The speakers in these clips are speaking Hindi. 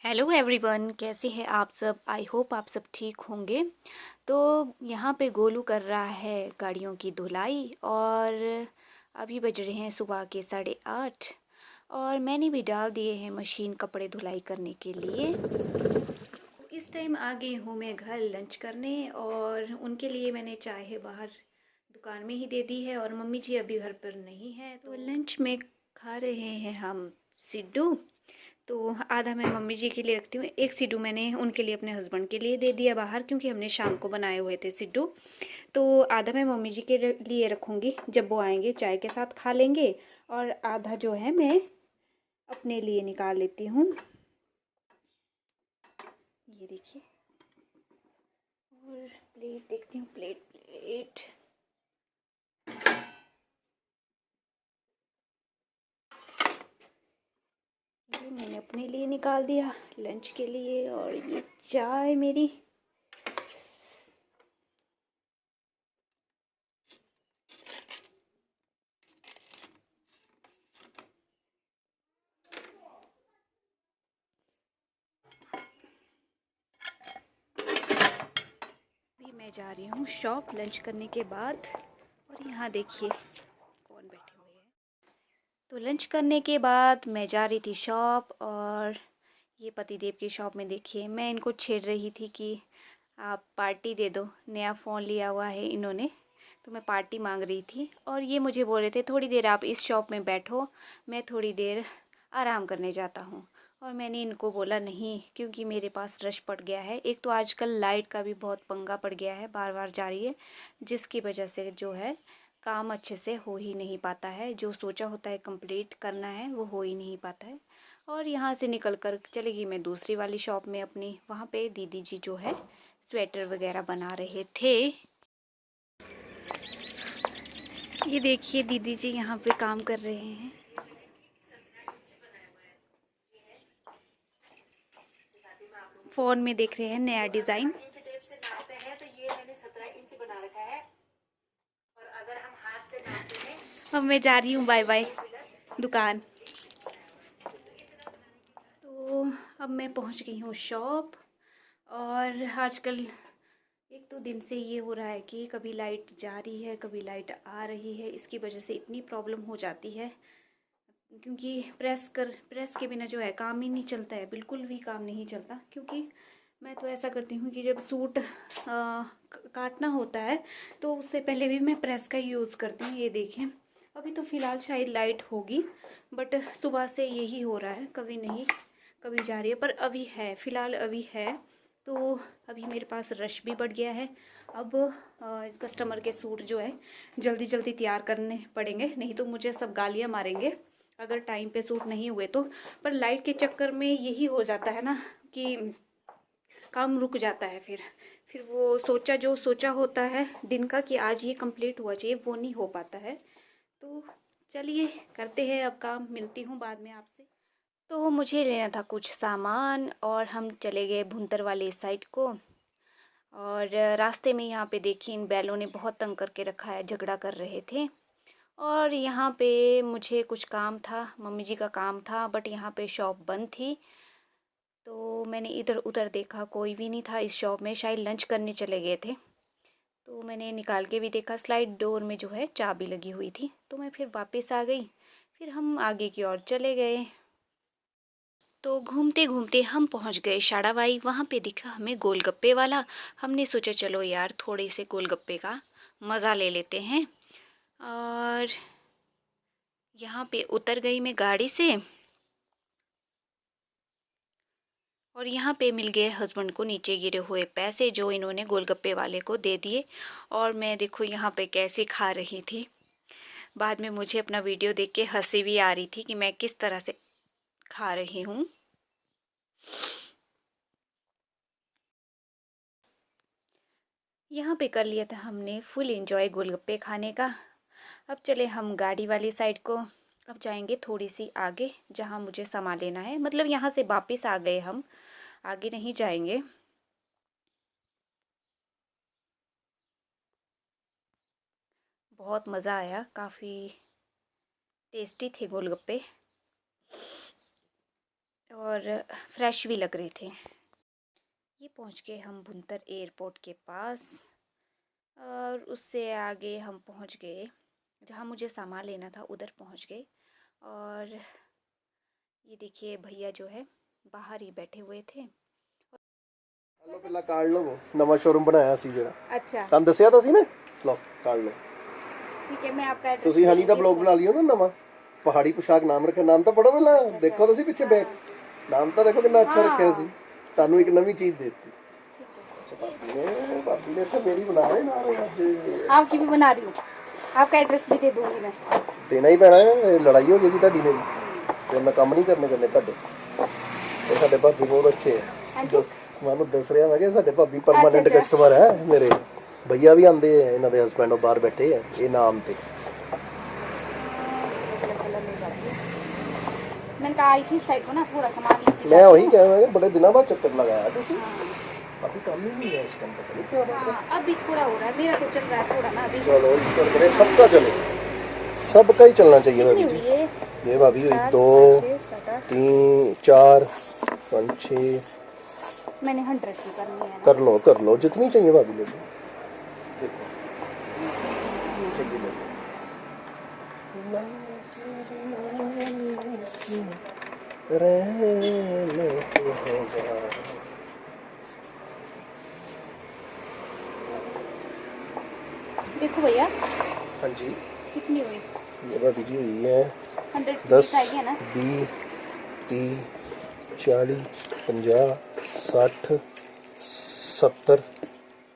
हेलो एवरीवन, कैसे हैं आप सब। आई होप आप सब ठीक होंगे। तो यहाँ पे गोलू कर रहा है गाड़ियों की धुलाई और अभी बज रहे हैं सुबह के 8:30 और मैंने भी डाल दिए हैं मशीन कपड़े धुलाई करने के लिए। इस टाइम आ गई हूँ मैं घर लंच करने और उनके लिए मैंने चाय बाहर दुकान में ही दे दी है और मम्मी जी अभी घर पर नहीं है। तो लंच में खा रहे हैं हम सिड्डू। तो आधा मैं मम्मी जी के लिए रखती हूँ, एक सिड्डू मैंने उनके लिए अपने हस्बैंड के लिए दे दिया बाहर, क्योंकि हमने शाम को बनाए हुए थे सिड्डू। तो आधा मैं मम्मी जी के लिए रखूँगी, जब वो आएंगे चाय के साथ खा लेंगे। और आधा जो है मैं अपने लिए निकाल लेती हूँ। ये देखिए, और प्लेट देखती हूँ, प्लेट प्लेट ये मैंने अपने लिए निकाल दिया लंच के लिए। और ये चाय मेरी। अभी मैं जा रही हूँ शॉप लंच करने के बाद। और यहाँ देखिए कौन बैठे हुए हैं। तो लंच करने के बाद मैं जा रही थी शॉप, और ये पतिदेव की शॉप में देखिए मैं इनको छेड़ रही थी कि आप पार्टी दे दो, नया फ़ोन लिया हुआ है इन्होंने, तो मैं पार्टी मांग रही थी। और ये मुझे बोल रहे थे थोड़ी देर आप इस शॉप में बैठो, मैं थोड़ी देर आराम करने जाता हूँ। और मैंने इनको बोला नहीं, क्योंकि मेरे पास रश पड़ गया है। एक तो आजकल लाइट का भी बहुत पंगा पड़ गया है, बार बार जा रही है, जिसकी वजह से जो है काम अच्छे से हो ही नहीं पाता है। जो सोचा होता है कंप्लीट करना है वो हो ही नहीं पाता है। और यहाँ से निकल कर चली गई मैं दूसरी वाली शॉप में अपनी। वहाँ पे दीदी जी जो है स्वेटर वगैरह बना रहे थे। ये देखिए दीदी जी यहाँ पे काम कर रहे हैं। फ़ोन में देख रहे हैं नया डिज़ाइन। इंच टेप से नापते हैं तो ये मैंने 17 इंच बना रखा है। और अगर हम हाथ से नापते हैं अब मैं जा रही हूँ बाय बाय 2 प्लस दुकान। तो अब मैं पहुँच गई हूँ शॉप। और आजकल एक दो दिन से ये हो रहा है कि कभी लाइट जा रही है कभी लाइट आ रही है, इसकी वजह से इतनी प्रॉब्लम हो जाती है। क्योंकि प्रेस के बिना जो है काम ही नहीं चलता है, बिल्कुल भी काम नहीं चलता। क्योंकि मैं तो ऐसा करती हूँ कि जब सूट काटना होता है तो उससे पहले भी मैं प्रेस का यूज़ करती हूँ। ये देखें, अभी तो फ़िलहाल शायद लाइट होगी, बट सुबह से यही हो रहा है, कभी नहीं कभी जा रही है, पर अभी है, फ़िलहाल अभी है। तो अभी मेरे पास रश भी बढ़ गया है। अब कस्टमर के सूट जो है जल्दी जल्दी तैयार करने पड़ेंगे, नहीं तो मुझे सब गालियाँ मारेंगे अगर टाइम पे सूट नहीं हुए तो। पर लाइट के चक्कर में यही हो जाता है ना कि काम रुक जाता है। फिर वो जो सोचा होता है दिन का कि आज ये कंप्लीट हुआ चाहिए, वो नहीं हो पाता है। तो चलिए करते हैं अब काम, मिलती हूँ बाद में आपसे। तो मुझे लेना था कुछ सामान और हम चले गए भुंतर वाले साइड को। और रास्ते में यहाँ पे देखिए इन बैलों ने बहुत तंग करके रखा है, झगड़ा कर रहे थे। और यहाँ पे मुझे कुछ काम था, मम्मी जी का काम था, बट यहाँ पे शॉप बंद थी। तो मैंने इधर उधर देखा, कोई भी नहीं था इस शॉप में, शायद लंच करने चले गए थे। तो मैंने निकाल के भी देखा, स्लाइड डोर में जो है चाबी लगी हुई थी। तो मैं फिर वापस आ गई, फिर हम आगे की ओर चले गए। तो घूमते घूमते हम पहुंच गए शाड़ाबाई। वहाँ पे दिखा हमें गोलगप्पे वाला। हमने सोचा चलो यार थोड़े से गोलगप्पे का मज़ा ले लेते हैं। और यहाँ पे उतर गई मैं गाड़ी से, और यहाँ पे मिल गए हस्बैंड को नीचे गिरे हुए पैसे जो इन्होंने गोलगप्पे वाले को दे दिए। और मैं देखो यहाँ पे कैसे खा रही थी। बाद में मुझे अपना वीडियो देख के हंसी भी आ रही थी कि मैं किस तरह से खा रही हूँ। यहाँ पे कर लिया था हमने फुल एंजॉय गोलगप्पे खाने का। अब चले हम गाड़ी वाली साइड को। अब जाएंगे थोड़ी सी आगे जहाँ मुझे सामान लेना है, मतलब यहाँ से वापस आ गए हम, आगे नहीं जाएंगे। बहुत मज़ा आया, काफ़ी टेस्टी थे गोलगप्पे। और फ्रेश भी लग रहे थे। ये पहुंच गए हम भुंतर एयरपोर्ट के पास और उससे आगे हम पहुंच गए जहां मुझे सामान लेना था, उधर पहुंच गए। और ये देखिए भैया जो है बाहर ही बैठे हुए थे। ਲੋ ਪਹਿਲਾਂ ਕਾੜ ਲਵੋ ਨਵਾਂ ਸ਼ੋਰੂਮ ਬਣਾਇਆ ਸੀ ਜਿਹੜਾ अच्छा ਤੁਹਾਨੂੰ ਦੱਸਿਆ ਤਾਂ ਸੀ ਮੈਂ ਲੋ ਕਾੜ ਲਓ ठीक है, मैं आपका एड्रेस ਤੁਸੀਂ ਹਨੀ ਦਾ ਬਲੌਗ ਬਣਾ ਲਿਓ ਨਾ ਨਵਾਂ ਪਹਾੜੀ ਪੁਸ਼ਾਕ ਨਾਮ ਰੱਖਿਆ ਨਾਮ ਤਾਂ ਪੜੋ ਪਹਿਲਾਂ ਦੇਖੋ ਤੁਸੀਂ ਪਿੱਛੇ ਬੈਕ ਨਾਮ ਤਾਂ ਦੇਖੋ ਕਿੰਨਾ ਅੱਛਾ ਰੱਖਿਆ ਸੀ ਤੁਹਾਨੂੰ ਇੱਕ ਨਵੀਂ ਚੀਜ਼ ਦੇ ਦਿੱਤੀ ਭਾਬੀ ਨੇ ਤਾਂ ਮੇਰੀ ਬਣਾ ਰਹੇ ਨਾਲ ਅੱਜ आपकी भी बना रही हूँ, आपका एड्रेस भी दे दूंगी मैं। ਦੇਣਾ ਹੀ ਪੈਣਾ ਹੈ ਇਹ ਲੜਾਈ ਹੋ ਜਾਏਗੀ ਤੁਹਾਡੀ ਮੇਰੀ ਤੇ ਮੈਂ ਕੰਮ ਨਹੀਂ ਕਰਨੇ ਤੁਹਾਡੇ ਤੇ ਸਾਡੇ ਭਾਬੀ ਬਹੁਤ ਅੱਛੇ ਹੈ ਜੋ ਮੈਨੂੰ ਦੱਸ ਰਿਹਾ ਮੈਂ ਕਿ ਸਾਡੇ ਭਾਬੀ ਪਰਮਾਨੈਂਟ ਕਸਟਮਰ ਹੈ ਮੇਰੇ भैया भी आंदे हैं इन्होंने हस्बैंड बाहर बैठे हैं ये नाम थे मैंने कहा आई थी साइड को ना थोड़ा सामान लेके मैं वही कह रहा हूं बड़े दिनों बाद चक्कर लगाया तुसी अभी काम ही नहीं है इस टाइम पता नहीं क्या बात है। अभी थोड़ा हो रहा है, मेरा तो चल रहा है थोड़ा ना अभी। चलो ईश्वर करे सबका चले सबका ही चलना चाहिए भाभी हुई जी है ये भाभी हुई 2 7 3 4 5 6 मैंने 100 की करनी है ना। कर लो जितनी चाहिए भाभी ले लो देखो चाहिए ले लो रहने होगा देखो भैया हाँ जी कितनी हुई, ये भाभी जी हुई है 100 की 10 आएगी है ना। 20 30 40 50 60 70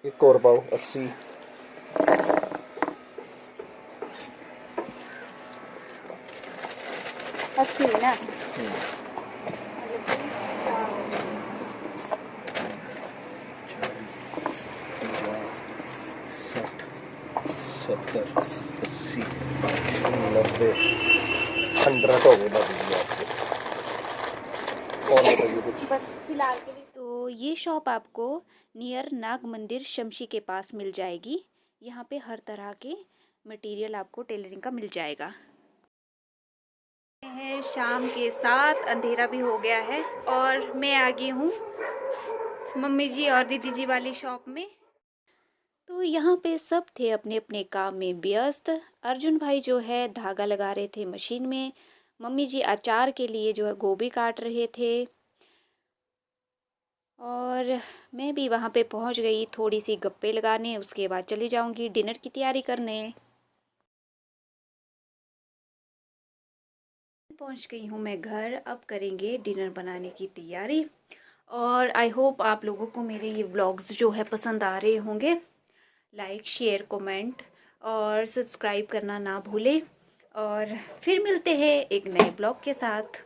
एक और पाओ 80 80 हुई ना। 70 80 90 100 हो गए भाभी जी आपके और बताइए कुछ बस फिलहाल के लिए तो ये शॉप आपको नियर नाग मंदिर शमशी के पास मिल जाएगी। यहाँ पे हर तरह के मटेरियल आपको टेलरिंग का मिल जाएगा। है शाम के 7 अंधेरा भी हो गया है और मैं आ गई हूँ मम्मी जी और दीदी जी वाली शॉप में। तो यहाँ पे सब थे अपने अपने काम में व्यस्त। अर्जुन भाई जो है धागा लगा रहे थे मशीन में, मम्मी जी अचार के लिए जो है गोभी काट रहे थे और मैं भी वहाँ पे पहुँच गई थोड़ी सी गप्पे लगाने, उसके बाद चली जाऊँगी डिनर की तैयारी करने। पहुँच गई हूँ मैं घर, अब करेंगे डिनर बनाने की तैयारी। और आई होप आप लोगों को मेरे ये व्लॉग्स जो है पसंद आ रहे होंगे। लाइक शेयर कमेंट और सब्सक्राइब करना ना भूलें और फिर मिलते हैं एक नए ब्लॉग के साथ।